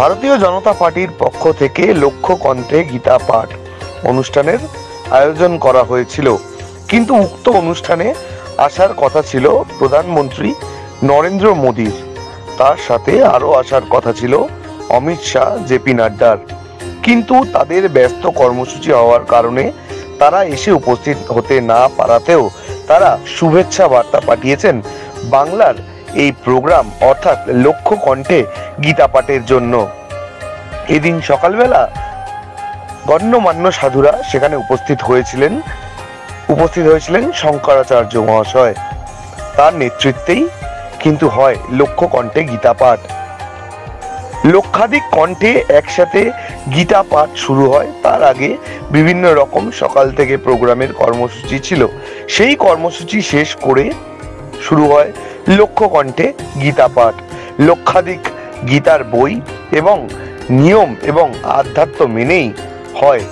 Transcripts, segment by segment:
ভারতীয় জনতা পার্টির পক্ষ থেকে লক্ষ্য কণ্ঠে গীতা পাঠ অনুষ্ঠানের আয়োজন করা হয়েছিল, কিন্তু উক্ত অনুষ্ঠানে আসার কথা ছিল প্রধানমন্ত্রী নরেন্দ্র মোদীর। তার সাথে আরো আসার কথা ছিল অমিত শাহ, জেপি নাড্ডার, কিন্তু তাদের ব্যস্ত কর্মসূচি হওয়ার কারণে তারা এসে উপস্থিত হতে না পারাতেও তারা শুভেচ্ছা বার্তা পাঠিয়েছেন বাংলার এই প্রোগ্রাম অর্থাৎ লক্ষ্য কণ্ঠে গীতা পাঠের জন্য। এদিন সকালবেলা গণ্যমান্য সাধুরা সেখানে উপস্থিত হয়েছিলেন শঙ্করাচার্য মহাশয়। তার নেতৃত্বেই কিন্তু হয় লক্ষ্য কণ্ঠে গীতা পাঠ। লক্ষাধিক কণ্ঠে একসাথে গীতা পাঠ শুরু হয়। তার আগে বিভিন্ন রকম সকাল থেকে প্রোগ্রামের কর্মসূচি ছিল, সেই কর্মসূচি শেষ করে শুরু হয় লক্ষ্য কণ্ঠে গীতা পাঠ। লক্ষাধিক গীতার বই এবং নিয়ম এবং আধ্যাত্ম মেনেই হয়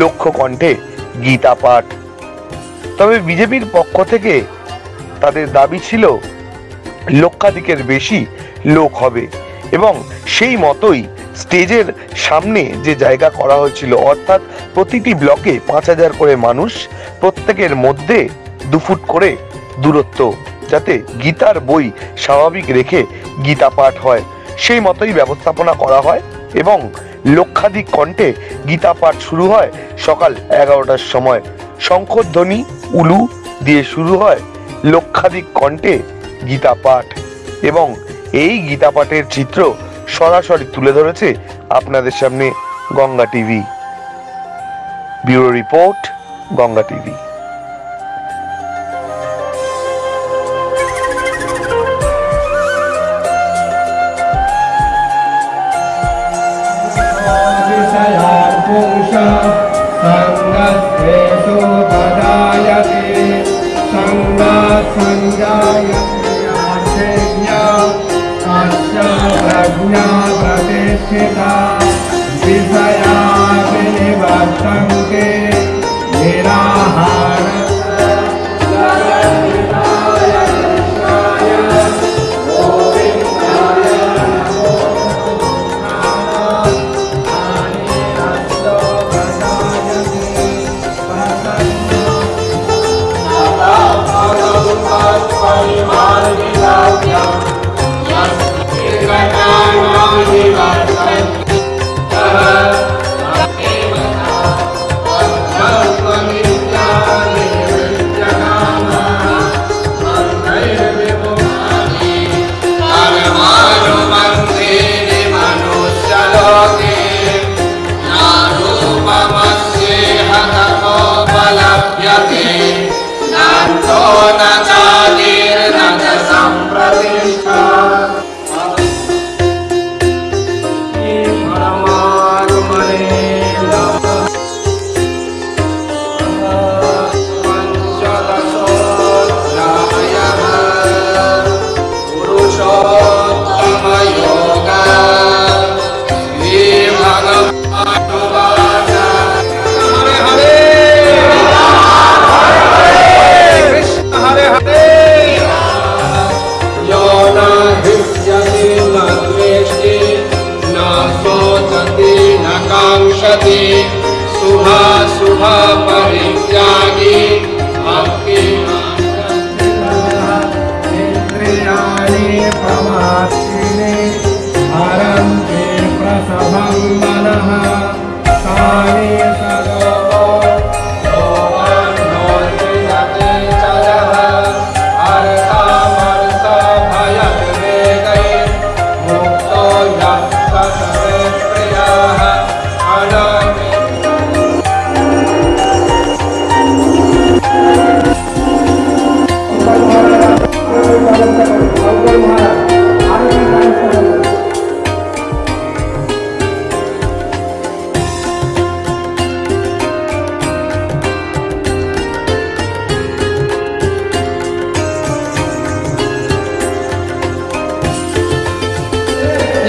লক্ষ্য কণ্ঠে গীতা পাঠ। তবে বিজেপির পক্ষ থেকে তাদের দাবি ছিল লক্ষাধিকের বেশি লোক হবে এবং সেই মতোই স্টেজের সামনে যে জায়গা করা হয়েছিল, অর্থাৎ প্রতিটি ব্লকে 5000 করে মানুষ, প্রত্যেকের মধ্যে 2 ফুট করে দূরত্ব, যাতে গীতার বই স্বাভাবিক রেখে গীতা পাঠ হয়, সেই মতোই ব্যবস্থাপনা করা হয় এবং লক্ষাধিক কণ্ঠে গীতা পাঠ শুরু হয় সকাল 11টার সময়। শঙ্খধ্বনি, উলু দিয়ে শুরু হয় লক্ষাধিক কণ্ঠে গীতা পাঠ এবং এই গীতা পাঠের চিত্র সরাসরি তুলে ধরেছে আপনাদের সামনে Ganga TV. Bureau report, Ganga TV.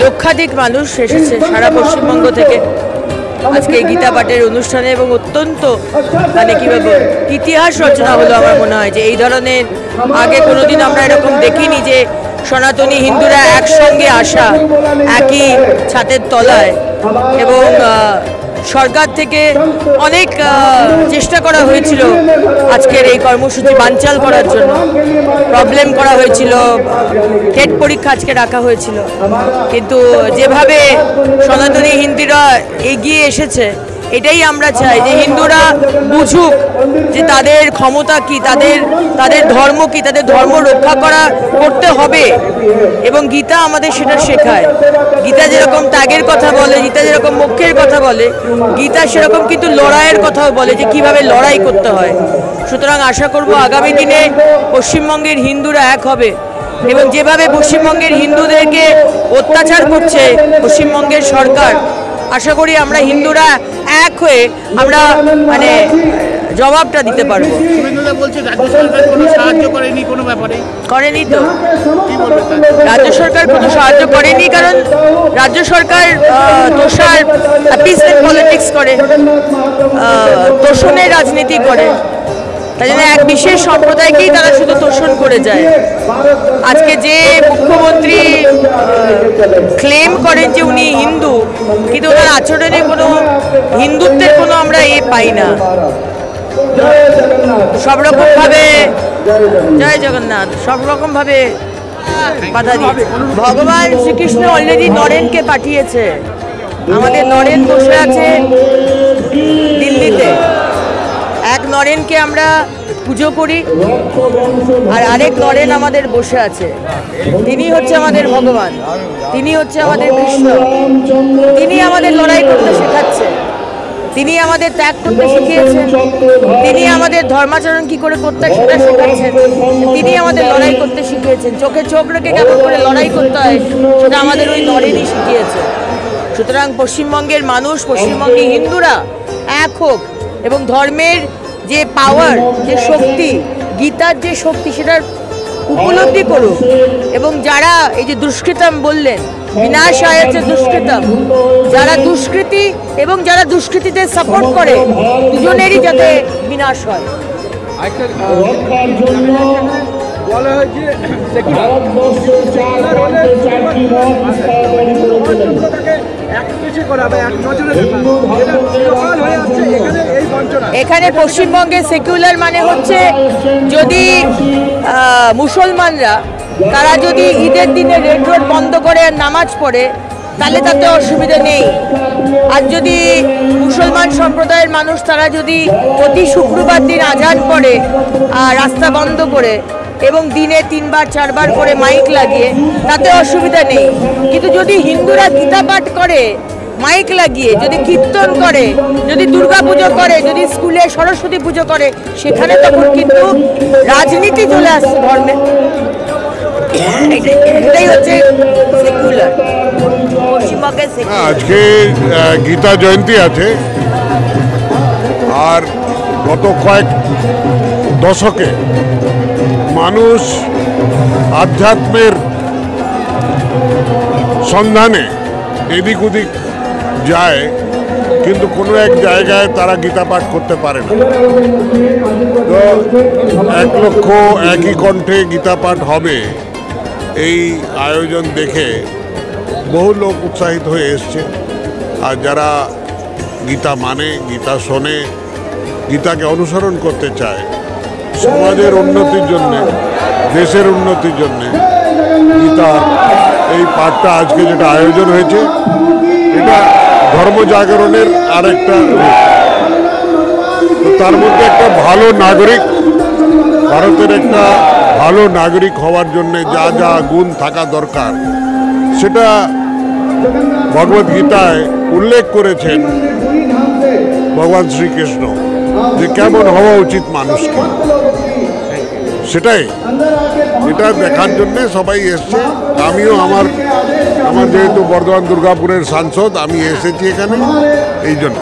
লক্ষাধিক মানুষ এসেছে সারা পশ্চিমবঙ্গ থেকে আজকে গীতা পাঠের অনুষ্ঠানে এবং অত্যন্ত মানে কি বলবো ইতিহাস রচনা হলো। আমার মনে হয় যে এই ধরনের আগে কোনোদিন আমরা এরকম দেখিনি যে সনাতনী হিন্দুরা একসঙ্গে আসা একই ছাদের তলায়, এবং সরকার থেকে অনেক চেষ্টা করা হয়েছিল আজকের এই কর্মসূচি বানচাল করার জন্য। প্রবলেম করা হয়েছিল, টেট পরীক্ষা আজকে রাখা হয়েছিল, কিন্তু যেভাবে সনাতনী হিন্দুরা এগিয়ে এসেছে, এটাই আমরা চাই যে হিন্দুরা বুঝুক যে তাদের ক্ষমতা কি, তাদের ধর্ম কি, তাদের ধর্ম রক্ষা করতে হবে। এবং গীতা আমাদের সেটা শেখায়। গীতা যেরকম ত্যাগের কথা বলে, গীতা যেরকম মোক্ষের কথা বলে, গীতা সেরকম কিন্তু লড়াইয়ের কথাও বলে যে কিভাবে লড়াই করতে হয়। সুতরাং আশা করব আগামী দিনে পশ্চিমবঙ্গের হিন্দুরা এক হবে, এবং যেভাবে পশ্চিমবঙ্গের হিন্দুদেরকে অত্যাচার করছে পশ্চিমবঙ্গের সরকার, আশা করি আমরা হিন্দুরা এক হয়ে আমরা মানে জবাবটা দিতে পারবো। করেনি তো, রাজ্য সরকার কোনো সাহায্য করেনি, কারণ রাজ্য সরকার তোষার অ্যাপিসমেন্ট পলিটিক্স করে, তোষণের রাজনীতি করে। তাই জন্য এক বিশেষ সম্প্রদায়কেই তারা শুধু তোষণ করে যায়। আজকে যে মুখ্যমন্ত্রী ক্লেম করেন যে উনি হিন্দু, কিন্তু ওনার আচরণে কোনো হিন্দুত্বের কোনো আমরা পাই না। সব রকম ভাবে, জয় জগন্নাথ, সব রকম ভাবে বাধা দিয়েছে। ভগবান শ্রীকৃষ্ণ অলরেডি নরেনকে পাঠিয়েছে। আমাদের নরেন বসে আছে দিল্লিতে। এক নরেনকে আমরা পুজো করি, আর আরেক নরেন আমাদের বসে আছে। তিনি হচ্ছে আমাদের ভগবান, তিনি হচ্ছে আমাদের কৃষ্ণ। তিনি আমাদের লড়াই করতে শেখাচ্ছে, তিনি আমাদের ত্যাগ করতে শিখিয়েছেন, তিনি আমাদের ধর্মাচরণ কি করে করতে সেটা শেখাচ্ছেন, তিনি আমাদের লড়াই করতে শিখিয়েছেন। চোখে চোখ রেখে কেমন করে লড়াই করতে হয় সেটা আমাদের ওই নরেনই শিখিয়েছে। সুতরাং পশ্চিমবঙ্গের মানুষ, পশ্চিমবঙ্গের হিন্দুরা এক হোক, এবং ধর্মের যে পাওয়ার, যে শক্তি, গীতার যে শক্তি, সেটার উপলব্ধি করুক। এবং যারা এই যে দুষ্কৃতম বললেন, বিনাশায় হচ্ছে দুষ্কৃতম, যারা দুষ্কৃতি এবং যারা দুষ্কৃতিতে সাপোর্ট করে, দুজনেরই যাতে বিনাশ হয়। বলা হয় যে এখানে পশ্চিমবঙ্গে সেকুলার মানে হচ্ছে যদি মুসলমানরা তারা যদি ঈদের দিনে রেড রোড বন্ধ করে আর নামাজ পড়ে, তাহলে তাতে অসুবিধা নেই। আর যদি মুসলমান সম্প্রদায়ের মানুষ তারা যদি প্রতি শুক্রবার দিন আজান পড়ে আর রাস্তা বন্ধ করে এবং দিনে 3বার 4বার করে মাইক লাগিয়ে, তাতে অসুবিধা নেই। কিন্তু যদি হিন্দুরা গীতা পাঠ করে মাইক লাগিয়ে, যদি কীর্তন করে, যদি দুর্গা পুজো করে, যদি স্কুলে সরস্বতী পুজো করে, সেখানে তখন কিন্তু রাজনীতি চলে আসছে ধর্মে। এটাই হচ্ছে সেকুলার পশ্চিমবঙ্গে। আজকে গীতা জয়ন্তী আছে, আর গত কয়েক দশকে মানুষ আধ্যাত্মের সন্ধানে এদিক ওদিক যায়, কিন্তু কোনো এক জায়গায় তারা গীতা পাঠ করতে পারে না। তো 1 লক্ষ একই কণ্ঠে গীতা পাঠ হবে, এই আয়োজন দেখে বহু লোক উৎসাহিত হয়ে এসছে। আর যারা গীতা মানে, গীতা শোনে, গীতাকে অনুসরণ করতে চায়, সমাজের উন্নতির জন্যে, দেশের উন্নতির জন্যে গীতার এই পাঠটা আজকে যেটা আয়োজন হয়েছে, এটা ধর্ম জাগরণের আরেকটা রূপ। তো তার মধ্যে একটা ভালো নাগরিক, ভারতের একটা ভালো নাগরিক হওয়ার জন্যে যা যা গুণ থাকা দরকার, সেটা ভগবদ্গীতায় উল্লেখ করেছেন ভগবান শ্রীকৃষ্ণ, যে কেমন হওয়া উচিত মানুষকে। সেটাই, এটা দেখার জন্যে সবাই এসছে। আমিও আমার যেহেতু বর্ধমান দুর্গাপুরের সাংসদ, আমি এসেছি এখানে এই জন্য।